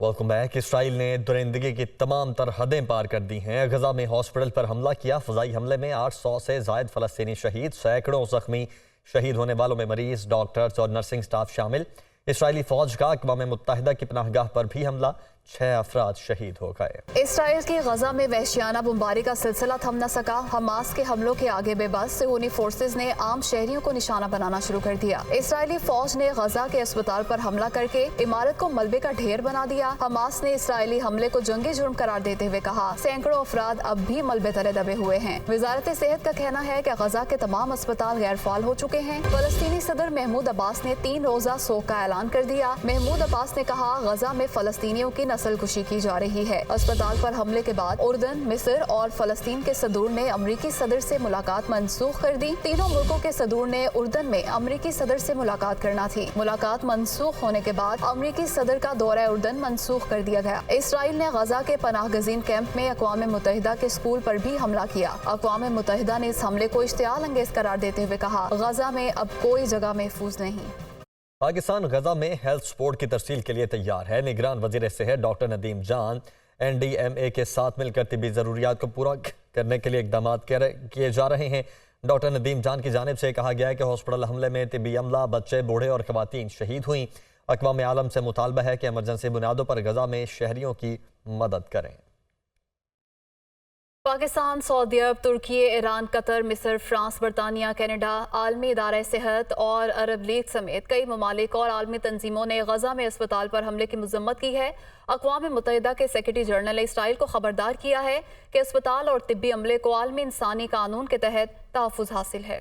Welcome back. اسرائیل نے درندگی کی تمام تر حدیں پار کر دی ہیں۔ غزہ میں ہاسپٹل پر حملہ کیا۔ فضائی حملے میں 800 سے زائد فلسطینی شہید، سینکڑوں زخمی۔ شہید ہونے والوں میں مریض، ڈاکٹرز اور نرسنگ سٹاف شامل۔ اسرائیلی فوج کا اقوام متحدہ کی پناہ گاہ پر بھی حملہ، 6 افراد شہید ہو گئے۔ اسرائیل کی غزہ میں وحشیانہ بمباری کا سلسلہ تھم نہ سکا۔ حماس کے حملوں کے آگے بے بس صہیونی فورسز نے عام شہریوں کو نشانہ بنانا شروع کر دیا۔ اسرائیلی فوج نے غزہ کے اسپتال پر حملہ کر کے عمارت کو ملبے کا ڈھیر بنا دیا۔ حماس نے اسرائیلی حملے کو جنگی جرم قرار دیتے ہوئے کہا سینکڑوں افراد اب بھی ملبے تلے دبے ہوئے ہیں۔ وزارت صحت کا کہنا ہے کہ غزہ کے تمام اسپتال غیر فعال ہو چکے ہیں۔ فلسطینی صدر محمود عباس نے 3 روزہ سوگ کا اعلان کر دیا۔ محمود عباس نے کہا غزہ میں فلسطینیوں کی نسل کشی کی جا رہی ہے۔ اسپتال پر حملے کے بعد اردن، مصر اور فلسطین کے صدور نے امریکی صدر سے ملاقات منسوخ کر دی۔ تینوں ملکوں کے صدور نے اردن میں امریکی صدر سے ملاقات کرنا تھی۔ ملاقات منسوخ ہونے کے بعد امریکی صدر کا دورہ اردن منسوخ کر دیا گیا۔ اسرائیل نے غزہ کے پناہ گزین کیمپ میں اقوام متحدہ کے اسکول پر بھی حملہ کیا۔ اقوام متحدہ نے اس حملے کو اشتعال انگیز قرار دیتے ہوئے کہا غزہ میں اب کوئی جگہ محفوظ نہیں۔ پاکستان غزہ میں ہیلتھ سپورٹ کی ترسیل کے لیے تیار ہے۔ نگران وزیر صحت ڈاکٹر ندیم جان NDMA کے ساتھ مل کر طبی ضروریات کو پورا کرنے کے لیے اقدامات کیے جا رہے ہیں۔ ڈاکٹر ندیم جان کی جانب سے کہا گیا ہے کہ ہاسپٹل حملے میں طبی عملہ، بچے، بوڑھے اور خواتین شہید ہوئیں۔ اقوام عالم سے مطالبہ ہے کہ ایمرجنسی بنیادوں پر غزہ میں شہریوں کی مدد کریں۔ پاکستان، سعودی عرب، ترکی، ایران، قطر، مصر، فرانس، برطانیہ، کینیڈا، عالمی ادارہ صحت اور عرب لیگ سمیت کئی ممالک اور عالمی تنظیموں نے غزہ میں اسپتال پر حملے کی مذمت کی ہے۔ اقوام متحدہ کے سیکرٹری جنرل نے اسرائیل کو خبردار کیا ہے کہ اسپتال اور طبی عملے کو عالمی انسانی قانون کے تحت تحفظ حاصل ہے۔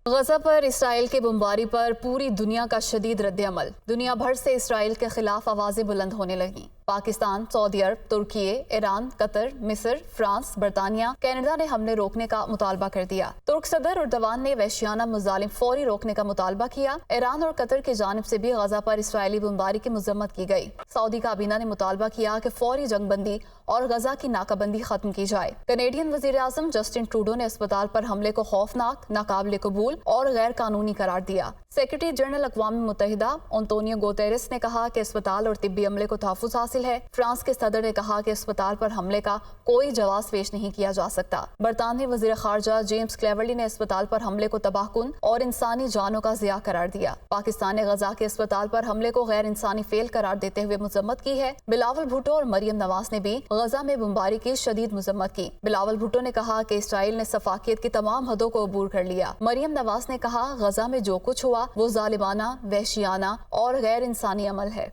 غزہ پر اسرائیل کی بمباری پر پوری دنیا کا شدید رد عمل۔ دنیا بھر سے اسرائیل کے خلاف آوازیں بلند ہونے لگیں۔ پاکستان، سعودی عرب، ترکی، ایران، قطر، مصر، فرانس، برطانیہ، کینیڈا نے حملے روکنے کا مطالبہ کر دیا۔ ترک صدر اردوان نے وحشیانہ مظالم فوری روکنے کا مطالبہ کیا۔ ایران اور قطر کی جانب سے بھی غزہ پر اسرائیلی بمباری کی مذمت کی گئی۔ سعودی کابینہ نے مطالبہ کیا کہ فوری جنگ بندی اور غزہ کی ناکہ بندی ختم کی جائے۔ کینیڈین وزیر اعظم جسٹن ٹروڈو نے اسپتال پر حملے کو خوفناک، ناقابل قبول اور غیر قانونی قرار دیا۔ سیکرٹری جنرل اقوام متحدہ انطونیو گوتیرس نے کہا کہ اسپتال اور طبی عملے کو تحفظ حاصل ہے۔ فرانس کے صدر نے کہا کہ اسپتال پر حملے کا کوئی جواز پیش نہیں کیا جا سکتا۔ برطانوی وزیر خارجہ جیمز کلیورلی نے اسپتال پر حملے کو تباہ کن اور انسانی جانوں کا ضیاع قرار دیا۔ پاکستان نے غزہ کے اسپتال پر حملے کو غیر انسانی فعل قرار دیتے ہوئے مذمت کی ہے۔ بلاول بھٹو اور مریم نواز نے بھی غزہ میں بمباری کی شدید مذمت کی۔ بلاول بھٹو نے کہا کہ اسرائیل نے سفاکیت کی تمام حدوں کو عبور کر لیا۔ مریم نواز نے کہا غزہ میں جو کچھ ہوا وہ ظالمانہ، وحشیانہ اور غیر انسانی عمل ہے۔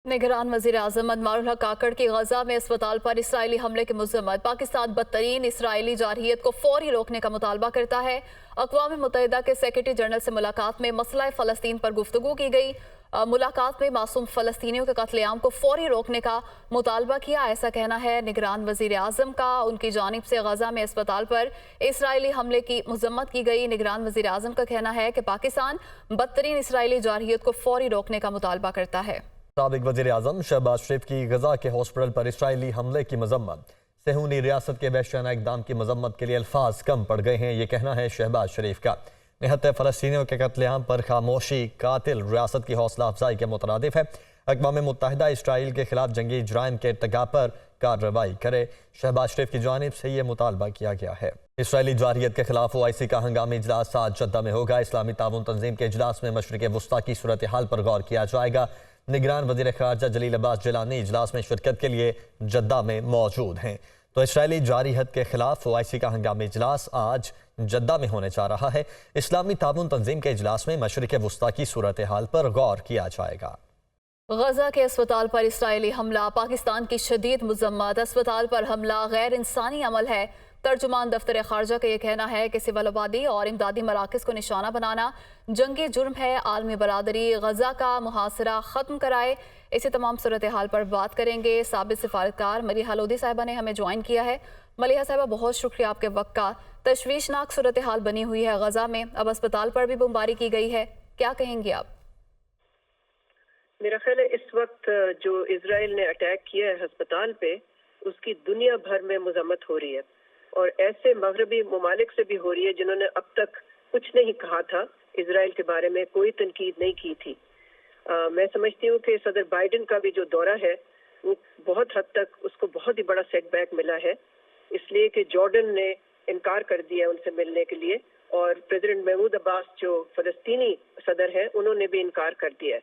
نگران وزیر اعظم انوار الحق کاکڑ کی غزہ میں اسپتال پر اسرائیلی حملے کی مذمت۔ پاکستان بدترین اسرائیلی جارحیت کو فوری روکنے کا مطالبہ کرتا ہے۔ اقوام متحدہ کے سیکرٹری جنرل سے ملاقات میں مسئلہ فلسطین پر گفتگو کی گئی۔ ملاقات میں معصوم فلسطینیوں کے قتل عام کو فوری روکنے کا مطالبہ کیا، ایسا کہنا ہے نگران وزیر اعظم کا۔ ان کی جانب سے غزہ میں اسپتال پر اسرائیلی حملے کی مذمت کی گئی۔ نگران وزیر اعظم کا کہنا ہے کہ پاکستان بدترین اسرائیلی جارحیت کو فوری روکنے کا مطالبہ کرتا ہے۔ سابق وزیر اعظم شہباز شریف کی غزہ کے ہاسپٹل پر اسرائیلی حملے کی مذمت۔ صہیونی ریاست کے وحشیانہ اقدام کی مذمت کے لیے الفاظ کم پڑ گئے ہیں، یہ کہنا ہے شہباز شریف کا۔ نہتے فلسطینیوں کے قتل عام پر خاموشی قاتل ریاست کی حوصلہ افزائی کے مترادف ہے۔ اقوام متحدہ اسرائیل کے خلاف جنگی جرائم کے ارتکاب پر کارروائی کرے۔ شہباز شریف کی جانب سے یہ مطالبہ کیا گیا ہے۔ اسرائیلی جارحیت کے خلاف OIC کا ہنگامی اجلاس آج جدہ میں ہوگا۔ اسلامی تعاون تنظیم کے اجلاس میں مشرق وسطیٰ کی صورتحال پر غور کیا جائے گا۔ نگران وزیر خارجہ جلیل عباس جیلانی اجلاس میں شرکت کے لیے جدہ میں موجود ہیں۔ تو اسرائیلی جارحیت کے خلاف OIC کا ہنگامی اجلاس آج جدہ میں ہونے جا رہا ہے۔ اسلامی تعاون تنظیم کے اجلاس میں مشرق وسطیٰ کی صورتحال پر غور کیا جائے گا۔ غزہ کے اسپتال پر اسرائیلی حملہ، پاکستان کی شدید مذمت۔ اسپتال پر حملہ غیر انسانی عمل ہے۔ ترجمان دفتر خارجہ کا یہ کہنا ہے کہ سول آبادی اور امدادی مراکز کو نشانہ بنانا جنگی جرم ہے۔ عالمی برادری غزہ کا محاصرہ ختم کرائے۔ اسی تمام صورتحال پر بات کریں گے۔ سابق سفارتکار ملیحہ لودھی صاحبہ نے ہمیں جوائن کیا ہے۔ ملیحہ صاحبہ بہت شکریہ آپ کے وقت کا۔ تشویشناک صورتحال بنی ہوئی ہے غزہ میں، اب اسپتال پر بھی بمباری کی گئی ہے، کیا کہیں گے آپ؟ میرا خیال ہے اس وقت جو اسرائیل نے اٹیک کیا ہے ہسپتال پہ، اس کی دنیا بھر میں مذمت ہو رہی ہے، اور ایسے مغربی ممالک سے بھی ہو رہی ہے جنہوں نے اب تک کچھ نہیں کہا تھا، اسرائیل کے بارے میں کوئی تنقید نہیں کی تھی۔ میں سمجھتی ہوں کہ صدر بائیڈن کا بھی جو دورہ ہے बहुत हद तक उसको बहुत ही बड़ा सेटबैक मिला है, इसलिए कि जॉर्डन ने इनकार कर दिया उनसे मिलने के लिए और प्रेसिडेंट महमूद अब्बास जो फ़लस्तीनी सदर हैं उन्होंने भी इनकार कर दिया है।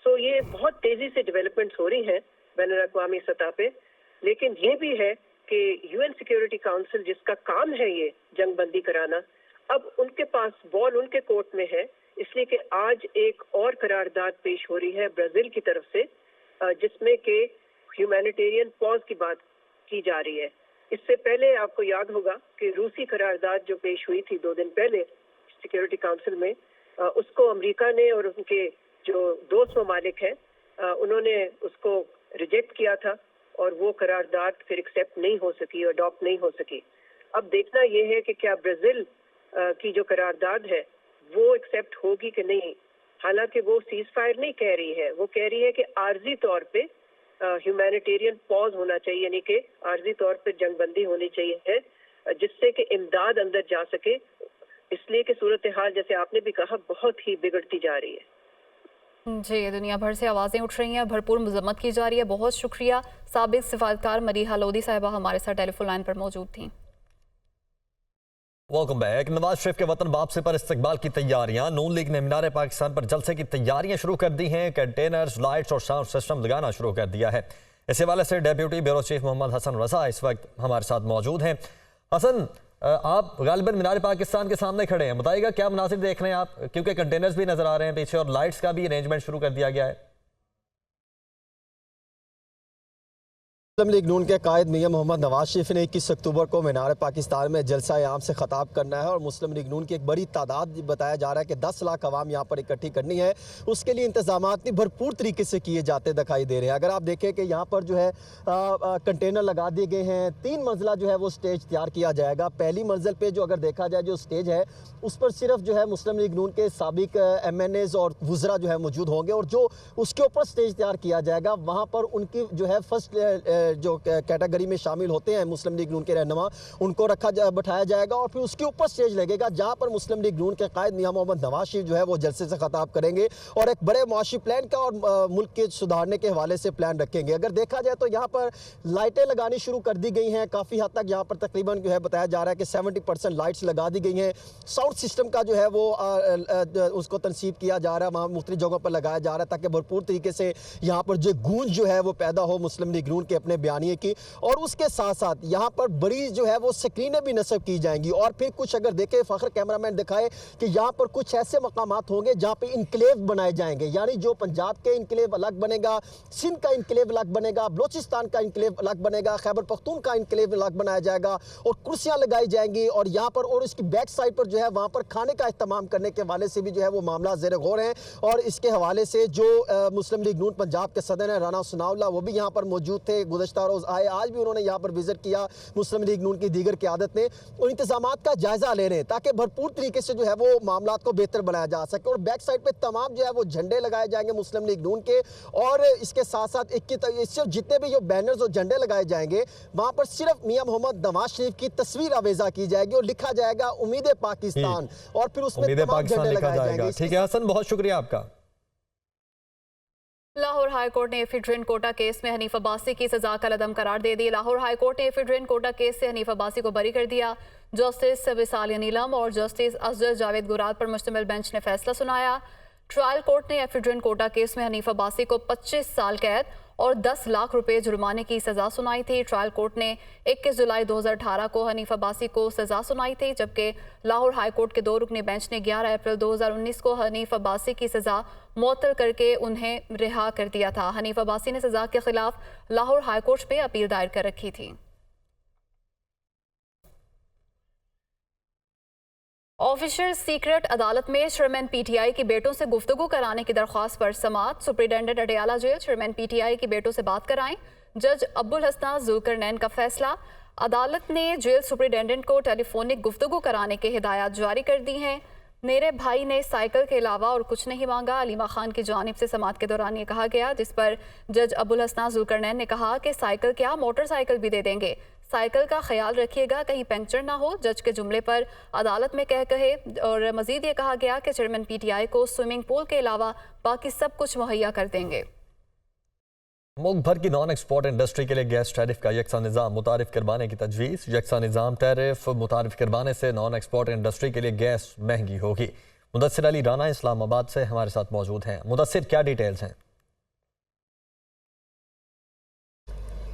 सो ये बहुत तेज़ी से डेवलपमेंट्स हो रही हैं बैनुल-अक़वामी सतह पे, लेकिन ये भी है कि यूएन सिक्योरिटी काउंसिल जिसका काम है ये जंग बंदी कराना, अब उनके पास बॉल उनके कोर्ट में है, इसलिए कि आज एक और करारदाद पेश हो रही है ब्राज़ील की तरफ से जिसमें कि ह्यूमैनिटेरियन पॉज की बात की जा रही है। इससे पहले आपको याद होगा कि रूसी करारदाद जो पेश हुई थी 2 दिन पहले सिक्योरिटी काउंसिल में, उसको अमेरिका ने और उनके जो दोस्त ममालिक हैं उन्होंने उसको रिजेक्ट किया था और वो करारदाद फिर एक्सेप्ट नहीं हो सकी, अडॉप्ट नहीं हो सकी। अब देखना ये है कि क्या ब्राज़ील की जो करारदाद है वो एक्सेप्ट होगी कि नहीं। हालांकि वो सीज फायर नहीं कह रही है, वो कह रही है कि आर्जी तौर पे ह्यूमैनिटेरियन पॉज होना चाहिए, यानी कि आर्जी तौर पे जंगबंदी होनी चाहिए है जिससे कि इमदाद अंदर जा सके, इसलिए कि सूरत हाल जैसे आपने भी कहा बहुत ही बिगड़ती जा रही है। जी, दुनिया भर से आवाज़ें उठ रही हैं, भरपूर मज़म्मत की जा रही है। बहुत शुक्रिया। साबिक सिफारतकार मरीहा लोधी साहिबा हमारे साथ टेलीफोन लाइन पर मौजूद थी। Welcome back. नवाज शरीफ के वतन वापसी पर इस्तकबाल की तैयारियां। नून लीग ने मीनार पाकिस्तान पर जलसे की तैयारियां शुरू कर दी हैं। कंटेनर्स, लाइट्स और साउंड सिस्टम लगाना शुरू कर दिया है। इस हवाले से deputy bureau chief Mohammad Hasan Raza इस वक्त हमारे साथ मौजूद हैं। हसन, आप गालिबन मीनार पाकिस्तान के सामने खड़े हैं, बताइएगा क्या मुनासिब देख रहे हैं आप, क्योंकि कंटेनर्स भी नजर आ रहे हैं पीछे और लाइट्स का भी अरेंजमेंट शुरू कर दिया गया है। मुस्लिम लीग नून के कायद मियां मोहम्मद नवाज शरीफ ने 21 अक्टूबर को मीनार पाकिस्तान में जलसा आम से खिताब करना है और मुस्लिम लीग नून की एक बड़ी तादाद बताया जा रहा है कि 10 लाख आवाम यहाँ पर इकट्ठी करनी है। उसके लिए इंतजामात भी भरपूर तरीके से किए जाते दिखाई दे रहे हैं। अगर आप देखें कि यहाँ पर जो है कंटेनर लगा दिए गए हैं, 3 मंजिला जो है वो स्टेज तैयार किया जाएगा। पहली मंजिल पर जो अगर देखा जाए जो स्टेज है उस पर सिर्फ जो है मुस्लिम लीग नून के साबिक MNAs और वुज़रा जो है मौजूद होंगे और जो उसके ऊपर स्टेज तैयार किया जाएगा वहाँ पर उनकी जो है फर्स्ट जो कैटेगरी में शामिल होते हैं मुस्लिम लीग नून के रहनुमा, उनको बैठाया जाएगा और फिर उसके ऊपर स्टेज लगेगा जहां पर मुस्लिम लीग नून के कायद मियां मोहम्मद नवाज शरीफ जो है वो जलसे से खिताब करेंगे और एक बड़े मुआशी प्लान का और मुल्क के सुधारने के हवाले से प्लान रखेंगे। अगर देखा जाए तो यहाँ पर लाइटें लगानी शुरू कर दी गई हैं। काफ़ी हद तक यहाँ पर तकरीबन जो है बताया जा रहा है कि 70% लाइट्स लगा दी गई हैं। साउंड सिस्टम का जो है वो उसको तनसीब किया जा रहा है, वहाँ मुख्तलिफ जगहों पर लगाया जा रहा है ताकि भरपूर तरीके से यहाँ पर जो गूंज जो है वो पैदा हो मुस्लिम लीग नून के अपने बयानिए की। और उसके साथ साथ यहाँ पर बड़ी जो है वो स्क्रीनें भी नस्ब की जाएंगी और फिर कुछ अगर देखें फ़ख्र कैमरामैन दिखाए कि यहाँ पर कुछ ऐसे मकामात होंगे जहाँ पे इनक्लेव बनाए जाएंगे, यानी जो पंजाब के इनक्लेव अलग बनेगा, सिंध का इनक्लेव अलग बनेगा, बलोचिस्तान का इनक्लेव अलग बनेगा, खैबर पख्तून का इनक्लेव अलग बनाया जाएगा और कुर्सियाँ लगाई जाएंगी और यहाँ पर और इसकी बैक साइड पर जो है वहाँ पर खाने का इस्तेमाल करने के हवाले से भी जो है वो मामला ज़ेर गौर है। और इसके हवाले से जो मुस्लिम लीग नून पंजाब के सदर हैं राना सनाउल्लाह वो भी यहाँ पर मौजूद थे, गुज़श्ता रोज़ आए, आज भी उन्होंने यहाँ पर विजिट किया मुस्लिम लीग नून की दीगर क़यादत ने और इंतजामात का जायजा ले रहे हैं ताकि भरपूर तरीके से जो है वो मामलात को बेहतर बनाया जा सके। और बैक साइड पे तमाम जो है वो झंडे लगाए जाएंगे मुस्लिम लीग नून के और इसके साथ साथ सिर्फ जितने भी जो बैनर्स और झंडे लगाए जाएंगे वहाँ पर सिर्फ मियां मोहम्मद नवाज शरीफ की तस्वीर आवेजा की जाएगी और लिखा जाएगा उम्मीद पाकिस्तान और फिर उसमें तमाम झंडे लगाए जाएंगे। ठीक है हसन, बहुत शुक्रिया आपका। लाहौर हाई कोर्ट ने एफिड्रिन कोटा केस में हनीफ अब्बासी की सजा का लदम करार दे दी। लाहौर हाई कोर्ट ने एफिड्रिन कोटा केस से हनीफ अब्बासी को बरी कर दिया। जस्टिस विसाल नीलम और जस्टिस अजहर जावेद गुरात पर मुश्तमिल बेंच ने फैसला सुनाया। ट्रायल कोर्ट ने एफिड्रिन कोटा केस में हनीफ अब्बासी को 25 साल कैद और 10 लाख रुपए जुर्माने की सजा सुनाई थी। ट्रायल कोर्ट ने 21 जुलाई 2018 को हनीफ अब्बासी को सजा सुनाई थी, जबकि लाहौर हाई कोर्ट के 2 रुकनी बेंच ने 11 अप्रैल 2019 को हनीफ अब्बासी की सजा मुअत्तल करके उन्हें रिहा कर दिया था। हनीफ अब्बासी ने सजा के खिलाफ लाहौर हाई कोर्ट में अपील दायर कर रखी थी। ऑफिशियल सीक्रेट अदालत में चेयरमैन PTI की बेटों से गुफ्तगू कराने की दरख्वास्त पर समाअत। Superintendent Adiala jail chairman PTI की बेटों से बात कराएं, जज अब्दुल हसन जुल्करनैन का फैसला। अदालत ने जेल सुप्रिटेंडेंट को टेलीफोनिक गुफ्तगू कराने की हिदायत जारी कर दी हैं। मेरे भाई ने साइकिल के अलावा और कुछ नहीं मांगा, अलीमा खान की जानिब से समाअत के दौरान ये कहा गया, जिस पर जज अब्दुल हसन जुल्करनैन ने कहा कि साइकिल क्या मोटरसाइकिल भी दे देंगे, साइकिल का ख्याल रखिएगा कहीं पंक्चर ना हो। जज के जुमले पर अदालत में कहे और मजीद ये कहा गया कि चेयरमैन PTI को स्विमिंग पूल के अलावा बाकी सब कुछ मुहैया कर देंगे। मुल्क भर की नॉन एक्सपोर्ट इंडस्ट्री के लिए गैस टैरिफ का यकसा निज़ाम मुतारिफ करवाने की तजवीज़। यकसा निज़ाम टैरिफ मुतारिफ करवाने से नॉन एक्सपोर्ट इंडस्ट्री के लिए गैस महंगी होगी। मुदस्सिर अली राना इस्लामाबाद से हमारे साथ मौजूद हैं। मुदस्सिर, क्या डिटेल्स हैं?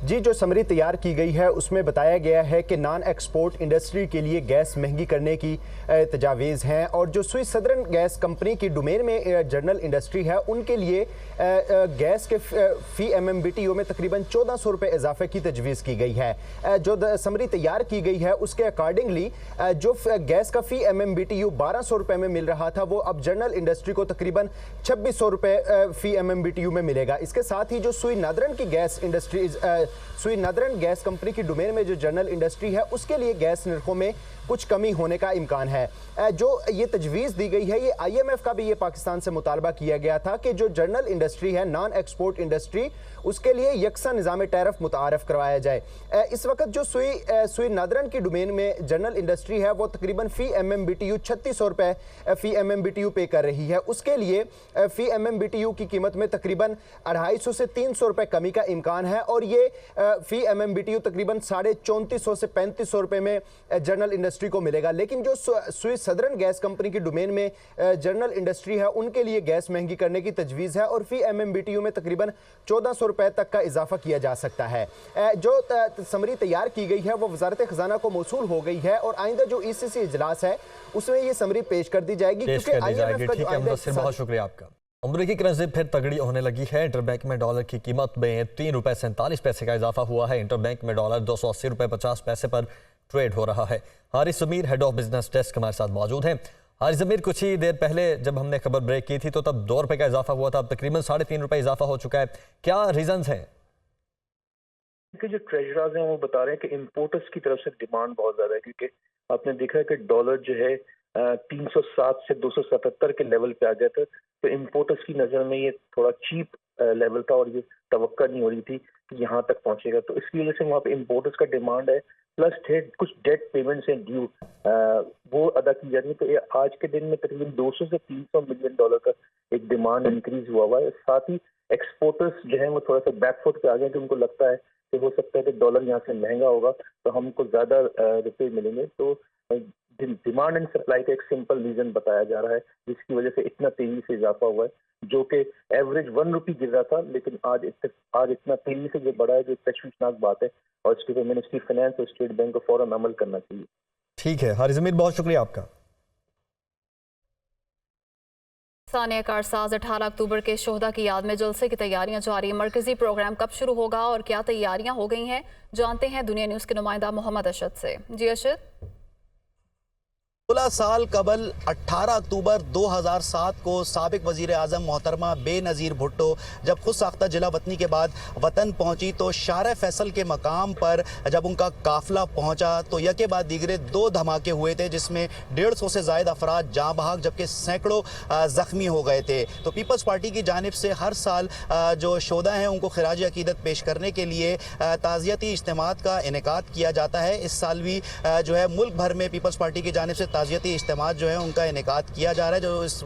जी, जो समरी तैयार की गई है उसमें बताया गया है कि नॉन एक्सपोर्ट इंडस्ट्री के लिए गैस महंगी करने की तजावीज़ हैं, और जो स्विस सदर्न गैस कंपनी की डोमेन में जनरल इंडस्ट्री है उनके लिए गैस के फ़ी MMBTU में तकरीबन 1400 रुपये इजाफे की तजवीज़ की गई है। जो समरी तैयार की गई है उसके अकॉर्डिंगली जो गैस का फ़ी MMBTU 1200 रुपये में मिल रहा था वो अब जनरल इंडस्ट्री को तकरीबन 2600 रुपये फ़ी MMBTU में मिलेगा। इसके साथ ही जो सुई नादरन की गैस इंडस्ट्री सुई नादरन गैस कंपनी की डोमेन में जो जनरल इंडस्ट्री है उसके लिए गैस निर्खों में कुछ कमी होने का इम्कान है। जो ये तजवीज़ दी गई है, ये IMF का भी ये पाकिस्तान से मुतालबा किया गया था कि जो जनरल इंडस्ट्री है, नॉन एक्सपोर्ट इंडस्ट्री, उसके लिए यकसा निज़ाम टैरिफ मुतारफ़ करवाया जाए। इस वक्त जो सुई नादरन की डोमेन में जनरल इंडस्ट्री है वो तकरीबन फ़ी MMBTU 3600 रुपये फ़ी MMBTU पे कर रही है। उसके लिए फ़ी MMBTU की कीमत में तकरीबन 250 से 300 रुपये कमी का इम्कान है, और ये फ़ी MMBTU तकरीबन 3450 से 3500 रुपये में जनरल इंडस्ट्री को मिलेगा। लेकिन जो स्विस सदर्न गैस कंपनी की डोमेन में जनरल इंडस्ट्री है उनके लिए गैस महंगी करने की तजवीज़ है, और फ़ी MMBTU में तकरीबन 1400 रुपये तक का इजाफा किया जा सकता है। जो समरी तैयार की गई है वो वजारत खजाना को मौसूल हो गई है, और आइंदा जो ECC इजलास है उसमें ये समरी पेश कर दी जाएगी। ठीक है मुदस्सिर, बहुत शुक्रिया आपका। अमरीकी करेंसी फिर तगड़ी होने लगी है। इंटरबैंक में डॉलर की कीमत में 3 रुपये 47 पैसे का इजाफा हुआ है। इंटरबैंक में डॉलर 280 रुपये 50 पैसे पर ट्रेड हो रहा है। हारिस ज़मीर, हेड ऑफ बिजनेस डेस्क, हमारे साथ मौजूद हैं। हारिस ज़मीर, कुछ ही देर पहले जब हमने खबर ब्रेक की थी तो तब 2 रुपये का इजाफा हुआ था, अब तकरीबन 3.5 रुपये इजाफा हो चुका है। क्या रीजंस हैं? कि जो ट्रेजराज हैं वो बता रहे हैं कि इम्पोर्टर्स की तरफ से डिमांड बहुत ज़्यादा है, क्योंकि आपने देखा है कि डॉलर जो है 307 से 277 के लेवल पे आ गया था, तो इम्पोर्टर्स की नज़र में ये थोड़ा चीप लेवल था और ये तवक्का नहीं हो रही थी कि यहाँ तक पहुँचेगा, तो इसकी वजह से वहाँ पे इम्पोर्टर्स का डिमांड है। प्लस कुछ डेट पेमेंट्स हैं ड्यू, वो अदा की जा रही है। तो ये आज के दिन में तकरीबन 200 से 300 मिलियन डॉलर का एक डिमांड इंक्रीज हुआ है। साथ ही एक्सपोर्टर्स जो है वो थोड़ा सा बैकफुट पे आ गए, कि उनको लगता है कि हो सकता है कि डॉलर यहाँ से महंगा होगा तो हमको ज़्यादा रुपए मिलेंगे। तो डिमांड एंड सप्लाई का एक सिंपल रीज़न बताया जा रहा है जिसकी वजह से इतना तेज़ी से इजाफा हुआ है, जो कि एवरेज 1 रुपये गिर रहा था, लेकिन आज इतना तेज़ी से जो बढ़ा है, जो तशवीशनाक बात है, और इसके ऊपर मिनिस्ट्री फाइनेंस और स्टेट बैंक को फौरन अमल करना चाहिए। ठीक है हारिस ज़मीर, बहुत शुक्रिया आपका। सानिया कारसाज 18 अक्टूबर के शोहदा की याद में जलसे की तैयारियां जारी। मरकजी प्रोग्राम कब शुरू होगा और क्या तैयारियां हो गई हैं, जानते हैं दुनिया न्यूज़ के नुमाइंदा मोहम्मद अशद से। जी अशद। 16 साल कबल 18 अक्टूबर 2007 को साबिक वज़ीर आज़म मोहतरमा बेनज़ीर भुट्टो जब खुद साख्ता जिला वतनी के बाद वतन पहुंची तो शार फैसल के मकाम पर जब उनका काफ़िला पहुंचा तो यके बाद दीगरे 2 धमाके हुए थे, जिसमें 150 से ज़ायद अफराद जाँ बहक जबकि सैकड़ों ज़ख्मी हो गए थे। तो पीपल्स पार्टी की जानिब से हर साल जो शोदा हैं उनको खिराज अकीदत पेश करने के लिए ताज़ियती इज्तिमात का इनेकाद किया जाता है। इस साल भी जो है मुल्क भर में पीपल्स पार्टी की जानिब से ताज़ियती इज्तिमा जो है उनका इनेकाद किया जा रहा है। जो इस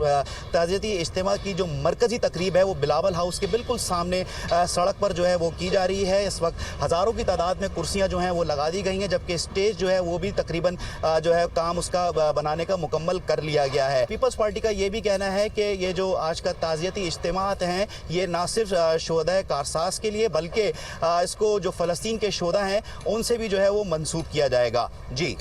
ताज़ियती इज्तिमा की जो मरकज़ी तकरीब है वो बिलावल हाउस के बिल्कुल सामने सड़क पर जो है वो की जा रही है। इस वक्त हज़ारों की तादाद में कुर्सियाँ जो हैं वो लगा दी गई हैं, जबकि स्टेज जो है वो भी तकरीबन जो है काम उसका बनाने का मुकम्मल कर लिया गया है। पीपल्स पार्टी का ये भी कहना है कि ये जो आज का ताज़ियती इज्तिमात हैं ये ना सिर्फ शोहदा कारसास के लिए बल्कि इसको जो फ़लस्तीन के शोहदा हैं उनसे भी जो है वो मंसूब किया जाएगा। जी।